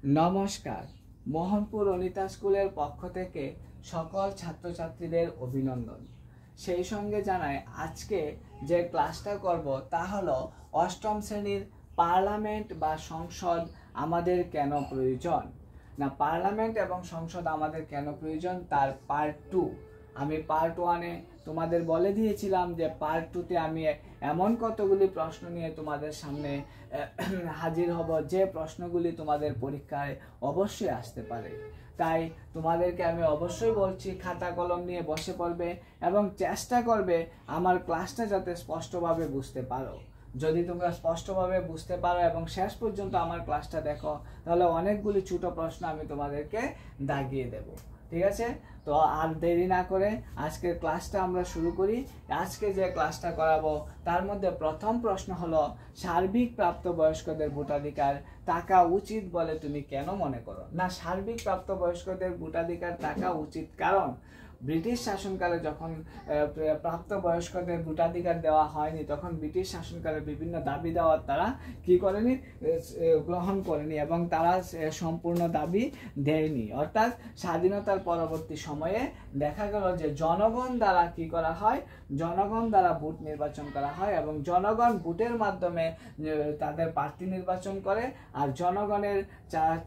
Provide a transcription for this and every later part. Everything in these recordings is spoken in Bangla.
নমস্কার। মোহনপুর অনিতা স্কুলের পক্ষ থেকে সকল ছাত্রছাত্রীদের অভিনন্দন। সেই সঙ্গে জানাই আজকে যে ক্লাসটা করব তা হলো অষ্টম শ্রেণীর পার্লামেন্ট বা সংসদ আমাদের কেন প্রয়োজন। না, পার্লামেন্ট এবং সংসদ আমাদের কেন প্রয়োজন তার পার্ট 2। আমি পার্ট 1-এ তোমাদের বলে দিয়েছিলাম যে পার্ট 2-তে আমি এমন কতগুলি প্রশ্ন নিয়ে তোমাদের সামনে হাজির হব যে প্রশ্নগুলি তোমাদের পরীক্ষায় অবশ্যই আসতে পারে। তাই তোমাদেরকে আমি অবশ্যই বলছি খাতা কলম নিয়ে বসে পড়বে এবং চেষ্টা করবে আমার ক্লাসটা যাতে স্পষ্টভাবে বুঝতে পারো। যদি তোমরা স্পষ্টভাবে বুঝতে পারো এবং শেষ পর্যন্ত আমার ক্লাসটা দেখো, তাহলে অনেকগুলি ছোট প্রশ্ন আমি তোমাদেরকে দাগিয়ে দেব। ঠিক আছে? তো আর দেরি না করে আজকের ক্লাসটা আমরা শুরু করি। আজকে যে ক্লাসটা করাবো তার মধ্যে প্রথম প্রশ্ন হলো, সার্বিক প্রাপ্তবয়স্কদের ভোটাধিকার থাকা উচিত বলে তুমি কেন মনে করো? না, সার্বিক প্রাপ্তবয়স্কদের ভোটাধিকার থাকা উচিত কারণ ব্রিটিশ শাসনকালে যখন প্রাপ্তবয়স্কদের ভোটাধিকার দেওয়া হয়নি, তখন ব্রিটিশ শাসনকালে বিভিন্ন দাবি দাওয়া তারা কি করেনি, গ্রহণ করেনি এবং তারা সম্পূর্ণ দাবি দেয়নি। অর্থাৎ স্বাধীনতার পরবর্তী সময়ে দেখা গেল যে জনগণ দ্বারা কি করা হয়, জনগণ দ্বারা ভোট নির্বাচন করা হয় এবং জনগণ ভোটের মাধ্যমে তাদের প্রার্থী নির্বাচন করে আর জনগণের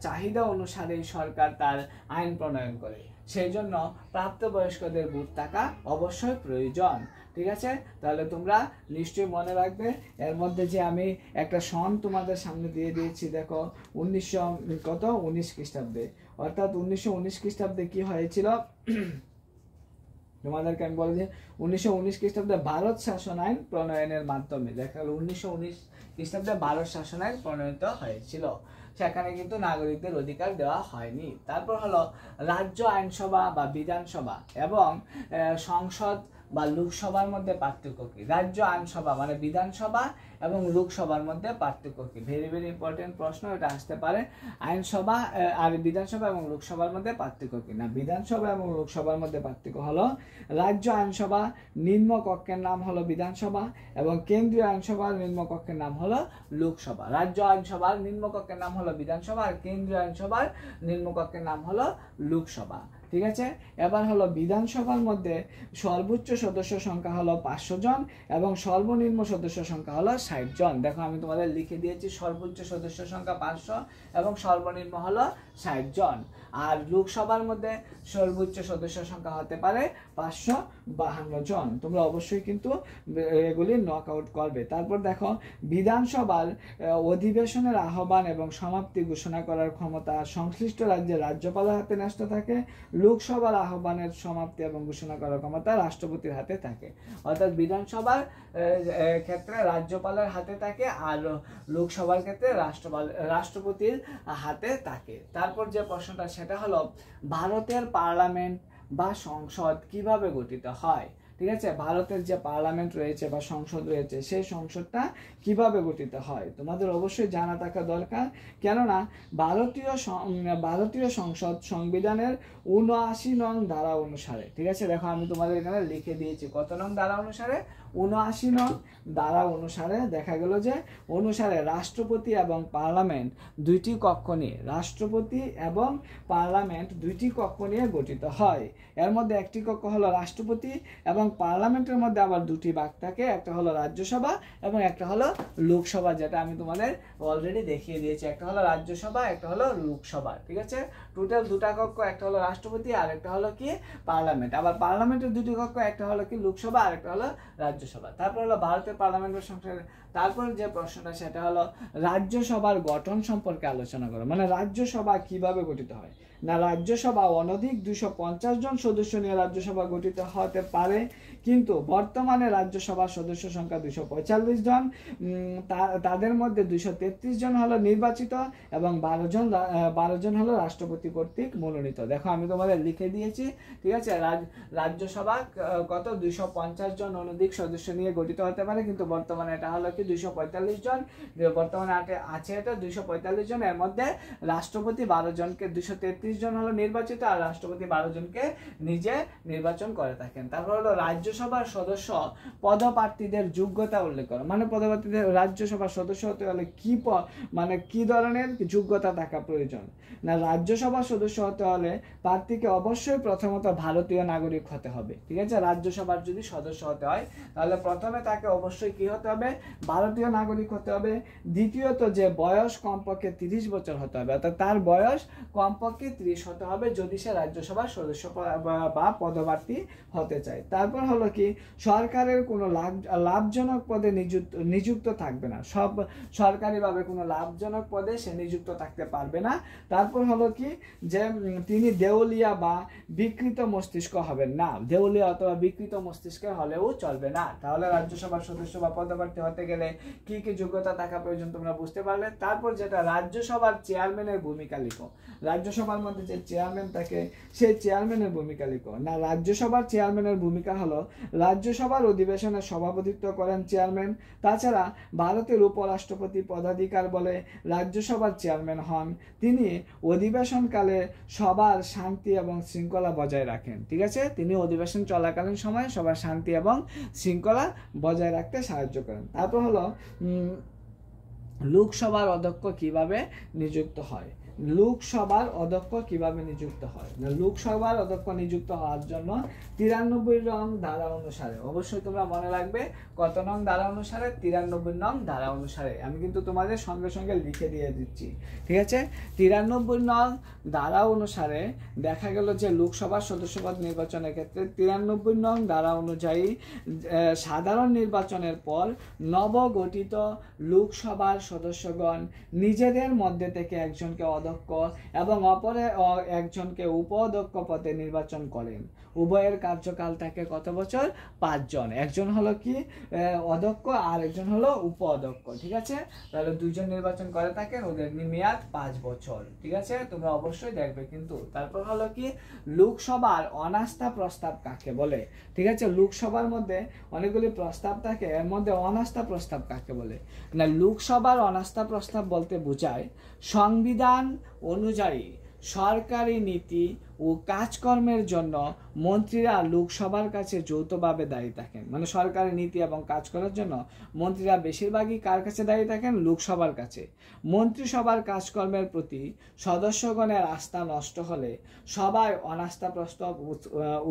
চাহিদা অনুসারে সরকার তার আইন প্রণয়ন করে। সেই জন্য প্রাপ্তবয়স্কদের ভোট থাকা অবশ্যই প্রয়োজন। ঠিক আছে? তাহলে তোমরা নিশ্চয়ই মনে রাখবে। এর মধ্যে যে আমি একটা সন তোমাদের সামনে দিয়ে দিয়েছি, দেখো 1919 খ্রিস্টাব্দে, অর্থাৎ 1919 খ্রিস্টাব্দে কি হয়েছিল তোমাদেরকে আমি বলে দিই। 1919 খ্রিস্টাব্দে ভারত শাসন আইন প্রণয়নের মাধ্যমে দেখা গেল 1919 খ্রিস্টাব্দে ভারত শাসন আইন প্রণয়িত হয়েছিল। সেখানে কিন্তু নাগরিকদের অধিকার দেওয়া হয়নি। তারপর হলো রাজ্য আইনসভা বা বিধানসভা এবং সংসদ বা লোকসভার মধ্যে পার্থক্য কি? রাজ্য আইনসভা মানে বিধানসভা এবং লোকসভার মধ্যে পার্থক্য কি? ভেরি ভেরি ইম্পর্টেন্ট প্রশ্ন, এটা আসতে পারে। আইনসভা আর বিধানসভা এবং লোকসভার মধ্যে পার্থক্য কি? না, বিধানসভা এবং লোকসভার মধ্যে পার্থক্য হলো রাজ্য আইনসভা নিম্নকক্ষের নাম হলো বিধানসভা এবং কেন্দ্রীয় আইনসভার নিম্নকক্ষের নাম হলো লোকসভা। রাজ্য আইনসভার নিম্নকক্ষের নাম হলো বিধানসভা আর কেন্দ্রীয় আইনসভার নিম্নকক্ষের নাম হলো লোকসভা। ঠিক আছে? এবার হলো বিধানসভার মধ্যে সর্বোচ্চ সদস্য সংখ্যা হলো 500 জন এবং সর্বনিম্ন সদস্য সংখ্যা হলো 60 জন। দেখো আমি তোমাদের লিখে দিয়েছি, সর্বোচ্চ সদস্য সংখ্যা 500 এবং সর্বনিম্ন হলো 60 জন। আর লোকসভার মধ্যে সর্বোচ্চ সদস্য সংখ্যা হতে পারে 552 জন। তোমরা অবশ্যই কিন্তু এগুলি নক আউট করবে। তারপর দেখো বিধানসভার অধিবেশনের আহ্বান এবং সমাপ্তি ঘোষণা করার ক্ষমতা সংশ্লিষ্ট রাজ্যের রাজ্যপালের হাতে ন্যস্ত থাকে। লোকসভার আহ্বানের সমাপ্তি এবং ঘোষণা করার ক্ষমতা রাষ্ট্রপতির হাতে থাকে। অর্থাৎ বিধানসভার ক্ষেত্রে রাজ্যপালের হাতে থাকে আর লোকসভার ক্ষেত্রে রাষ্ট্রপতির হাতে থাকে। তারপর যে প্রশ্নটা সেটা হলো ভারতের পার্লামেন্ট বা সংসদ কিভাবে গঠিত হয়? ঠিক আছে? ভারতের যে পার্লামেন্ট রয়েছে বা সংসদ রয়েছে সেই সংসদটা কিভাবে গঠিত হয় তোমাদের অবশ্যই জানা থাকা দরকার। কেননা ভারতীয় সংসদ সংবিধানের 79 নং ধারা অনুসারে, ঠিক আছে, দেখো আমি তোমাদের এখানে লিখে দিয়েছি কত নং ধারা অনুসারে, 79 নং ধারা অনুসারে দেখা গেল যে রাষ্ট্রপতি এবং পার্লামেন্ট দুইটি কক্ষ নিয়ে, রাষ্ট্রপতি এবং পার্লামেন্ট দুইটি কক্ষ নিয়ে গঠিত হয়। এর মধ্যে একটি কক্ষ হলো রাষ্ট্রপতি এবং পার্লামেন্টের মধ্যে আবার দুটি ভাগ থাকে, একটা হলো রাজ্যসভা এবং একটা হলো লোকসভা, যেটা আমি তোমাদের অলরেডি দেখিয়ে দিয়েছি। একটা হলো রাজ্যসভা, একটা হলো লোকসভা। ঠিক আছে? টোটাল দুটা কক্ষ, একটা হলো রাষ্ট্রপতি আর একটা হলো কি পার্লামেন্ট। আবার পার্লামেন্টের দুটি কক্ষ, একটা হলো কি লোকসভা আর একটা হলো রাজ্যসভা। তারপর হলো ভারতের পার্লামেন্টের সংসদ। তারপর যে প্রশ্নটা সেটা হলো রাজ্যসভার গঠন সম্পর্কে আলোচনা করো। মানে রাজ্যসভা কিভাবে গঠিত হয়? না, রাজ্যসভা অনধিক 250 জন সদস্য নিয়ে রাজ্যসভা গঠিত হতে পারে, কিন্তু বর্তমানে রাজ্যসভার সদস্য সংখ্যা 245 জন। তাদের মধ্যে 233 জন হলো নির্বাচিত এবং 12 জন হলো রাষ্ট্রপতি কর্তৃক মনোনীত। দেখো আমি তোমাদের লিখে দিয়েছি। ঠিক আছে? রাজ্যসভা কত 250 জন অনধিক সদস্য নিয়ে গঠিত হতে পারে, কিন্তু বর্তমানে এটা হলো কি 245 জন, বর্তমানে আছে এটা 245 জন। এর মধ্যে রাষ্ট্রপতি 12 জনকে, 233 জন হলো নির্বাচিত, আর রাষ্ট্রপতি 12 জনকে নিজে নির্বাচন করে থাকেন। তারপর হলো রাজ্যসভার সদস্য পদপ্রার্থীদের যোগ্যতা উল্লেখ করা, মানে পদপ্রার্থীদের রাজ্যসভার সদস্য হতে হলে কি ধরনের যোগ্যতা থাকা প্রয়োজন। না, রাজ্যসভার সদস্য হতে হলে প্রার্থীকে অবশ্যই প্রথমত ভারতীয় নাগরিক হতে হবে, ঠিক আছে। রাজ্যসভার যদি সদস্য হতে হয় তাহলে প্রথমে তাকে অবশ্যই কি হতে হবে, ভারতীয় নাগরিক হতে হবে। দ্বিতীয়ত যে বয়স কমপক্ষে 30 বছর হতে হবে, অর্থাৎ তার বয়স কমপক্ষে 30 হতে হবে যদি সে রাজ্যসভার সদস্য বা পদপ্রার্থী হতে চায়। তারপর হলো কি, সরকারের কোনো লাভজনক পদে নিযুক্ত থাকবে না, সব সরকারিভাবে কোনো লাভজনক পদে সে নিযুক্ত থাকতে পারবে না। তারপর হলো কি, যে তিনি দেউলিয়া বা বিকৃত মস্তিষ্ক হবেন না, দেউলিয়া অথবা বিকৃত মস্তিষ্কের হলেও চলবে না। তাহলে রাজ্যসভার সদস্য বা পদপ্রার্থী হতে গেলে কি কি যোগ্যতা থাকা প্রয়োজন তোমরা বুঝতে পারলে। তারপর যেটা রাজ্যসভার চেয়ারম্যানের ভূমিকা লিখো, রাজ্যসভার মধ্যে যে চেয়ারম্যান থাকে সেই চেয়ারম্যানের ভূমিকা লিখো। না, রাজ্যসভার চেয়ারম্যানের ভূমিকা হলো রাজ্যসভার অধিবেশনে সভাপতিত্ব করেন চেয়ারম্যান। তাছাড়া ভারতের উপরাষ্ট্রপতি পদাধিকার বলে রাজ্যসভার চেয়ারম্যান হন। তিনি অধিবেশনকালে সবার শান্তি এবং শৃঙ্খলা বজায় রাখেন, ঠিক আছে। তিনি অধিবেশন চলাকালীন সময় সবার শান্তি এবং শৃঙ্খলা বজায় রাখতে সাহায্য করেন। তারপর হলো লোকসভার অধ্যক্ষ কিভাবে নিযুক্ত হয়। লোকসভার অধ্যক্ষ কিভাবে নিযুক্ত হয়, না, লোকসভার অধ্যক্ষ নিযুক্ত হওয়ার জন্য 93 নং ধারা অনুসারে, অবশ্যই তোমরা মনে রাখবে কত নং ধারা অনুসারে, 93 নং ধারা অনুসারে। আমি কিন্তু তোমাদের সঙ্গে সঙ্গে লিখে দিয়ে দিচ্ছি, ঠিক আছে। 93 নং ধারা অনুসারে দেখা গেল যে লোকসভার সদস্যপদ নির্বাচনের ক্ষেত্রে 93 নং ধারা অনুযায়ী সাধারণ নির্বাচনের পর নবগঠিত লোকসভার সদস্যগণ নিজেদের মধ্যে থেকে একজনকে অধ্যক্ষ এবং অপরে একজনকে উপাধ্যক্ষ পদে নির্বাচন করেন। উভয়ের কার্যকাল থাকে কত বছর, 5 জন। একজন হলো কি অধ্যক্ষ আর একজন হলো উপাধ্যক্ষ, ঠিক আছে। তাহলে 2 জন নির্বাচন করে থাকেন, ওদের মেয়াদ 5 বছর, ঠিক আছে। তোমরা অবশ্যই দেখবে কিন্তু। তারপর হলো কি, লোকসভার অনাস্থা প্রস্তাব কাকে বলে, ঠিক আছে। লোকসভার মধ্যে অনেকগুলি প্রস্তাব থাকে, এর মধ্যে অনাস্থা প্রস্তাব কাকে বলে। না, লোকসভার অনাস্থা প্রস্তাব বলতে বোঝায় সংবিধান অনুযায়ী সরকারি নীতি ও কাজকর্মের জন্য মন্ত্রীরা লোকসভার কাছে যৌথভাবে দায়ী থাকেন। মানে সরকারি নীতি এবং কাজ করার জন্য মন্ত্রীরা বেশিরভাগই কার কাছে দায়ী থাকেন, লোকসভার কাছে। মন্ত্রিসভার কাজকর্মের প্রতি সদস্যগণের আস্থা নষ্ট হলে সভায় অনাস্থা প্রস্তাব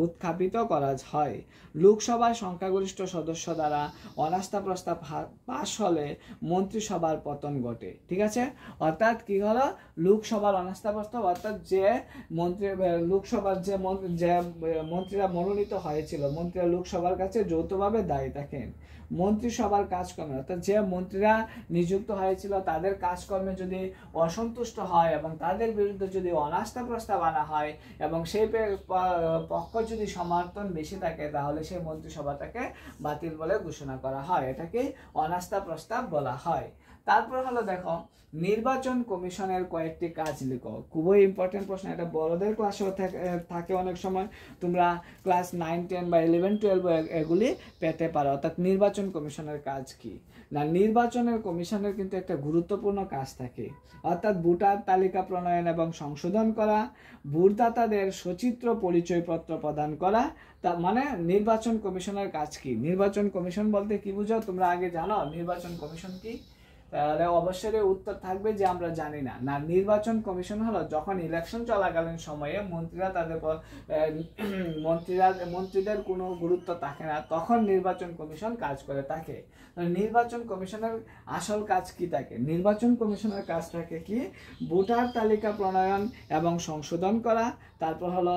উত্থাপিত করা হয়। লোকসভার সংখ্যাগরিষ্ঠ সদস্য দ্বারা অনাস্থা প্রস্তাব পাশ হলে মন্ত্রিসভার পতন ঘটে, ঠিক আছে। অর্থাৎ কি হলো, লোকসভার অনাস্থা প্রস্তাব, অর্থাৎ যে মন্ত্রী লোকসভার যে মন্ত্রীরা মনোনীত হয়েছিল, মন্ত্রীরা লোকসভার কাছে যৌথভাবে দায়ী থাকেন। মন্ত্রিসভার কাজকর্মে, অর্থাৎ যে মন্ত্রীরা নিযুক্ত হয়েছিল তাদের কাজকর্মে যদি অসন্তুষ্ট হয় এবং তাদের বিরুদ্ধে যদি অনাস্থা প্রস্তাব আনা হয় এবং সেই পক্ষ যদি সমর্থন বেশি থাকে তাহলে সেই মন্ত্রিসভাটাকে বাতিল বলে ঘোষণা করা হয়। এটাকে অনাস্থা প্রস্তাব বলা হয়। তারপর হলো দেখো, নির্বাচন কমিশনের কয়েকটি কাজ লিখো। খুবই ইম্পর্টেন্ট প্রশ্ন, এটা বড়দের ক্লাসেও থাকে অনেক সময়, তোমরা ক্লাস 9, 10 বা 11, 12 এগুলি পেতে পারো। অর্থাৎ নির্বাচন কমিশনের কাজ কি না, নির্বাচনের কমিশনের কিন্তু একটা গুরুত্বপূর্ণ কাজ থাকে, অর্থাৎ ভোটার তালিকা প্রণয়ন এবং সংশোধন করা, ভোটদাতাদের সচিত্র পরিচয়পত্র প্রদান করা। তার মানে নির্বাচন কমিশনের কাজ কি, নির্বাচন কমিশন বলতে কি বুঝো তোমরা আগে জানো নির্বাচন কমিশন কি? তাহলে অবশ্যই উত্তর থাকবে যে আমরা জানি না। না, নির্বাচন কমিশন হলো যখন ইলেকশন চলাকালীন সময়ে মন্ত্রীরা তাদের মন্ত্রীদের কোনো গুরুত্ব থাকে না, তখন নির্বাচন কমিশন কাজ করে থাকে। নির্বাচন কমিশনের আসল কাজ কি থাকে? নির্বাচন কমিশনের কাজ থাকে কি, ভোটার তালিকা প্রণয়ন এবং সংশোধন করা, তারপর হলো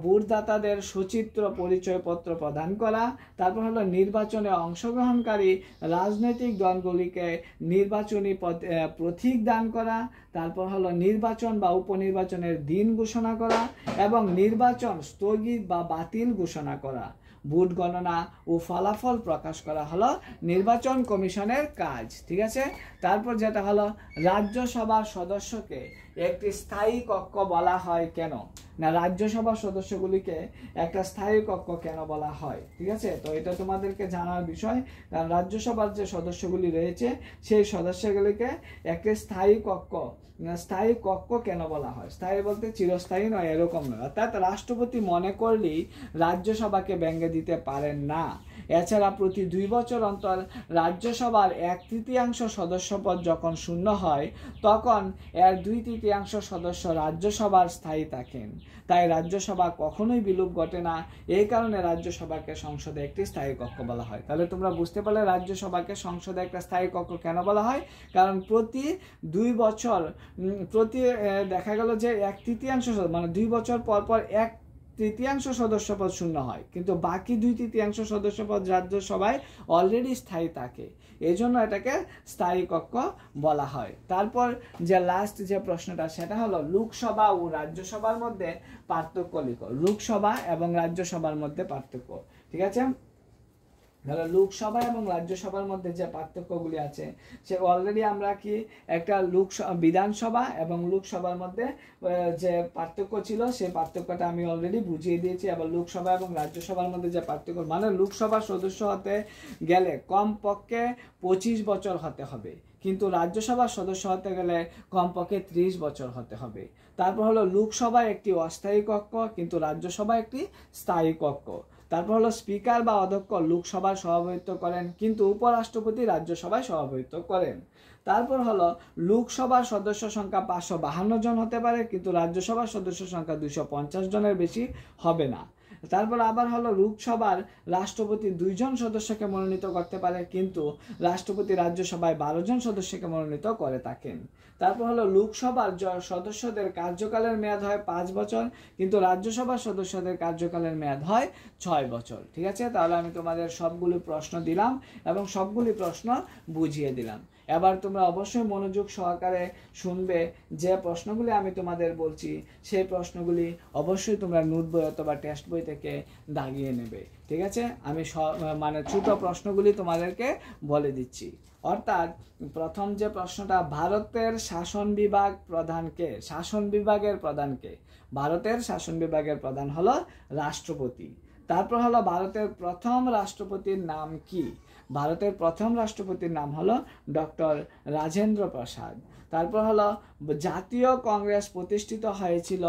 ভোটদাতাদের সচিত্র পরিচয়পত্র প্রদান করা, তারপর হলো নির্বাচনে অংশগ্রহণকারী রাজনৈতিক দলগুলিকে নির্বাচনী প্রতীক দান করা, তারপর হলো নির্বাচন বা উপনির্বাচনের দিন ঘোষণা করা এবং নির্বাচন স্থগিত বা বাতিল ঘোষণা করা, ভোট গণনা ও ফলাফল প্রকাশ করা হলো নির্বাচন কমিশনের কাজ, ঠিক আছে। তারপর যেটা হলো রাজ্যসভার সদস্যকে একটি স্থায়ী কক্ষ বলা হয় কেন? না, রাজ্যসভার সদস্যগুলিকে একটা স্থায়ী কক্ষ কেন বলা হয়? ঠিক আছে, তো এটা তোমাদেরকে জানার বিষয়। কারণ রাজ্যসভার যে সদস্যগুলি রয়েছে সেই সদস্যগুলিকে একটি স্থায়ী কক্ষ কেন বলা হয়? স্থায়ী বলতে চিরস্থায়ী নয়, এরকম নয়। অর্থাৎ রাষ্ট্রপতি মনে করলেই রাজ্যসভাকে ভেঙে দিতে পারেন না। এছাড়া প্রতি 2 বছর অন্তর রাজ্যসভার 1/3 সদস্যপদ যখন শূন্য হয় তখন এর 2/3 সদস্য রাজ্যসভার স্থায়ী থাকেন। তাই রাজ্যসভা কখনোই বিলুপ ঘটে না। এই কারণে রাজ্যসভাকে সংসদে একটি স্থায়ী কক্ষ বলা হয়। তাহলে তোমরা বুঝতে পারলে রাজ্যসভাকে সংসদে একটা স্থায়ী কক্ষ কেন বলা হয়? কারণ প্রতি 2 বছর দেখা গেল যে 1/3 মানে 2 বছর পর পর 1/3 সদস্যপদ শূন্য হয়, কিন্তু বাকি 2/3 সদস্যপদ রাজ্যসভায় অলরেডি স্থায়ী থাকে। এই জন্য এটাকে স্থায়ী কক্ষ বলা হয়। তারপর যে লাস্ট যে প্রশ্নটা সেটা হলো লোকসভা ও রাজ্যসভার মধ্যে পার্থক্য লিখো। লোকসভা এবং রাজ্যসভার মধ্যে পার্থক্য। ঠিক আছে, ধরো লোকসভা এবং রাজ্যসভার মধ্যে যে পার্থক্যগুলি আছে সে অলরেডি আমরা কি একটা বিধানসভা এবং লোকসভার মধ্যে যে পার্থক্য ছিল সেই পার্থক্যটা আমি অলরেডি বুঝিয়ে দিয়েছি। আবার লোকসভা এবং রাজ্যসভার মধ্যে যে পার্থক্য, মানে লোকসভার সদস্য হতে গেলে কমপক্ষে 25 বছর হতে হবে, কিন্তু রাজ্যসভার সদস্য হতে গেলে কমপক্ষে 30 বছর হতে হবে। তারপর হলো লোকসভা একটি অস্থায়ী কক্ষ, কিন্তু রাজ্যসভা একটি স্থায়ী কক্ষ। তারপর হলো স্পিকার বা অধ্যক্ষ লোকসভার সভাপতিত্ব করেন, কিন্তু উপরাষ্ট্রপতি রাজ্যসভায় সভাপতিত্ব করেন। তারপর হলো লোকসভার সদস্য সংখ্যা 552 জন হতে পারে, কিন্তু রাজ্যসভার সদস্য সংখ্যা 250 জনের বেশি হবে না। তারপর আবার হলো লোকসভার রাষ্ট্রপতি 2 জন সদস্যকে মনোনীত করতে পারে, কিন্তু রাষ্ট্রপতি রাজ্যসভায় 12 জন সদস্যকে মনোনীত করে থাকেন। তারপর হলো লোকসভার সদস্যদের কার্যকালের মেয়াদ হয় 5 বছর, কিন্তু রাজ্যসভার সদস্যদের কার্যকালের মেয়াদ হয় 6 বছর। ঠিক আছে, তাহলে আমি তোমাদের সবগুলি প্রশ্ন দিলাম এবং সবগুলি প্রশ্ন বুঝিয়ে দিলাম। এবার তোমরা অবশ্যই মনোযোগ সহকারে শুনবে। যে প্রশ্নগুলি আমি তোমাদের বলছি সেই প্রশ্নগুলি অবশ্যই তোমরা নোট বই অথবা টেক্সট বই থেকে দাগিয়ে নেবে। ঠিক আছে, আমি মানে ছোট প্রশ্নগুলি তোমাদেরকে বলে দিচ্ছি। অর্থাৎ প্রথম যে প্রশ্নটা, ভারতের শাসন বিভাগ প্রধানকে? শাসন বিভাগের প্রধানকে? ভারতের শাসন বিভাগের প্রধান হলো রাষ্ট্রপতি। তারপর হলো ভারতের প্রথম রাষ্ট্রপতির নাম কি? ভারতের প্রথম রাষ্ট্রপতির নাম হলো ডক্টর রাজেন্দ্র প্রসাদ। তারপর হলো জাতীয় কংগ্রেস প্রতিষ্ঠিত হয়েছিল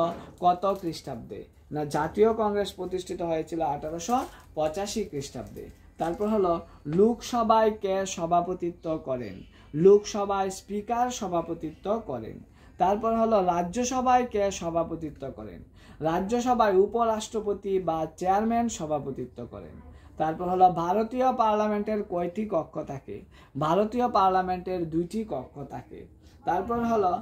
কত খ্রিস্টাব্দে? না, জাতীয় কংগ্রেস প্রতিষ্ঠিত হয়েছিল 1885 খ্রিস্টাব্দে। তারপর হলো লোকসভায় কে সভাপতিত্ব করেন? লোকসভায় স্পিকার সভাপতিত্ব করেন। তারপর হলো রাজ্যসভায় কে সভাপতিত্ব করেন? রাজ্যসভায় উপরাষ্ট্রপতি বা চেয়ারম্যান সভাপতিত্ব করেন। তারপর হলো ভারতীয় পার্লামেন্টের কয়টি কক্ষ থাকে? ভারতীয় পার্লামেন্টের 2টি কক্ষ থাকে। তারপর হলো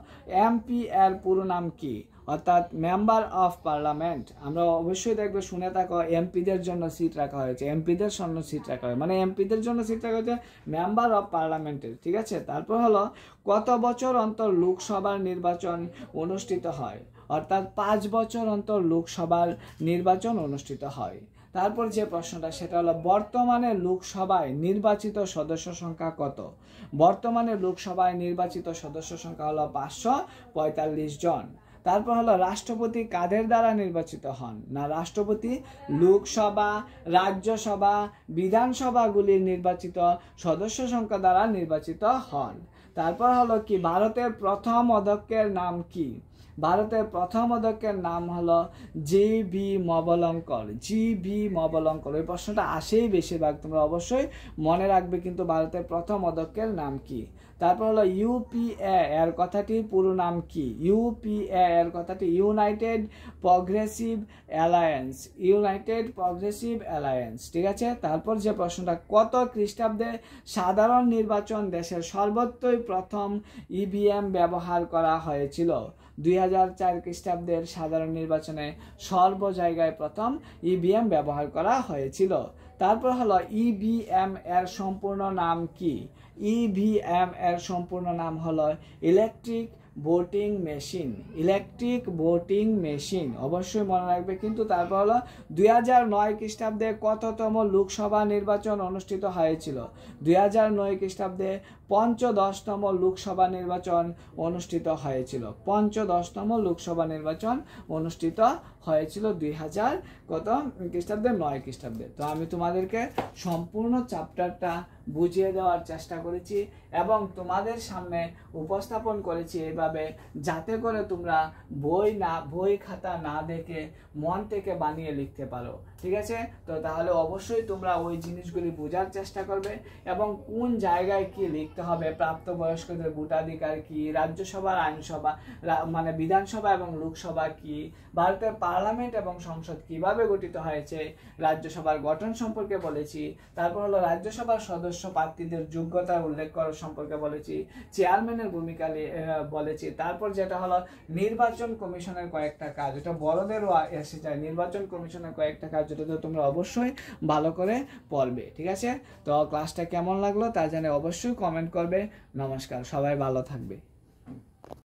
এমপি এর পুরো নাম কি? অর্থাৎ মেম্বার অফ পার্লামেন্ট। আমরা অবশ্যই দেখবে শুনে থাকো এমপিদের জন্য সিট রাখা হয়েছে, এমপিদের জন্য সিট রাখা হয়, মানে এমপিদের জন্য সিট রাখা হয়েছে মেম্বার অফ পার্লামেন্টের। ঠিক আছে, তারপর হলো কত বছর অন্তর লোকসভার নির্বাচন অনুষ্ঠিত হয়? অর্থাৎ 5 বছর অন্তর লোকসভার নির্বাচন অনুষ্ঠিত হয়। তারপর যে প্রশ্নটা সেটা হলো বর্তমানে লোকসভায় নির্বাচিত সদস্য সংখ্যা কত? বর্তমানে লোকসভায় নির্বাচিত সদস্য সংখ্যা হলো 545 জন। তারপর হলো রাষ্ট্রপতি কাদের দ্বারা নির্বাচিত হন? না, রাষ্ট্রপতি লোকসভা, রাজ্যসভা, বিধানসভাগুলির নির্বাচিত সদস্য সংখ্যা দ্বারা নির্বাচিত হন। তারপর হলো কি ভারতের প্রথম অধ্যক্ষের নাম কি? ভারতের প্রথম অধ্যক্ষের নাম হলো জি.ভি. মবলঙ্কর। জি.ভি. মবলঙ্কর। এই প্রশ্নটা আসেই বেশিরভাগ, তোমরা অবশ্যই মনে রাখবে কিন্তু ভারতের প্রথম অধ্যক্ষের নাম কি। তারপর হলো ইউপিএ এর কথাটির পুরো নাম কি? ইউপিএ এর কথাটি United progressive alliance. United progressive alliance. ঠিক আছে, তারপর যে প্রশ্নটা, কত খ্রিস্টাব্দে সাধারণ নির্বাচন দেশের সর্বত্রই প্রথম ইভিএম ব্যবহার করা হয়েছিল? 2004 খ্রিস্টাব্দের সাধারণ নির্বাচনে সর্ব জায়গায় প্রথম ইভিএম ব্যবহার করা হয়েছিল। তারপর হলো ইভিএম এর সম্পূর্ণ নাম কি? ইভিএম এর সম্পূর্ণ নাম হলো electric voting machine, electric voting machine অবশ্যই মনে রাখবে। কিন্তু তারপর হলো 2009 খ্রিস্টাব্দে কততম লোকসভা নির্বাচন অনুষ্ঠিত হয়েছিল? 2009 খ্রিস্টাব্দে 15তম লোকসভা নির্বাচন অনুষ্ঠিত হয়েছিল। 15তম লোকসভা নির্বাচন অনুষ্ঠিত হয়েছিল 2000 কত খ্রিস্টাব্দে 9 খ্রিস্টাব্দে। তো আমি তোমাদেরকে সম্পূর্ণ চ্যাপ্টারটা বুঝিয়ে দেওয়ার চেষ্টা করেছি এবং তোমাদের সামনে উপস্থাপন করেছি এইভাবে, যাতে করে তোমরা বই খাতা না দেখে মন থেকে বানিয়ে লিখতে পারো। ঠিক আছে? তো তাহলে অবশ্যই তোমরা ওই জিনিসগুলি বোঝার চেষ্টা করবে এবং কোন জায়গায় কি লিখতে হবে, প্রাপ্তবয়স্কদের ভোটাধিকার কি, রাজ্যসভার আইনসভা মানে বিধানসভা এবং লোকসভা কি, ভারতের পার্লামেন্ট এবং সংসদ কিভাবে গঠিত হয়েছে, রাজ্যসভার গঠন সম্পর্কে বলেছি। তারপর হলো রাজ্যসভার সদস্য প্রার্থীদের যোগ্যতা উল্লেখ করার সম্পর্কে বলেছি, চেয়ারম্যানের ভূমিকা বলেছি। তারপর যেটা হলো নির্বাচন কমিশনের কয়েকটা কাজ, এটা বড়দেরও এসে যায়, নির্বাচন কমিশনের কয়েকটা কাজ, যেটা তো তোমরা অবশ্যই ভালো করে পড়বে। ঠিক আছে? তো ক্লাসটা কেমন লাগলো তা জানে অবশ্যই কমেন্ট করবে। নমস্কার, সবাই ভালো থাকবে।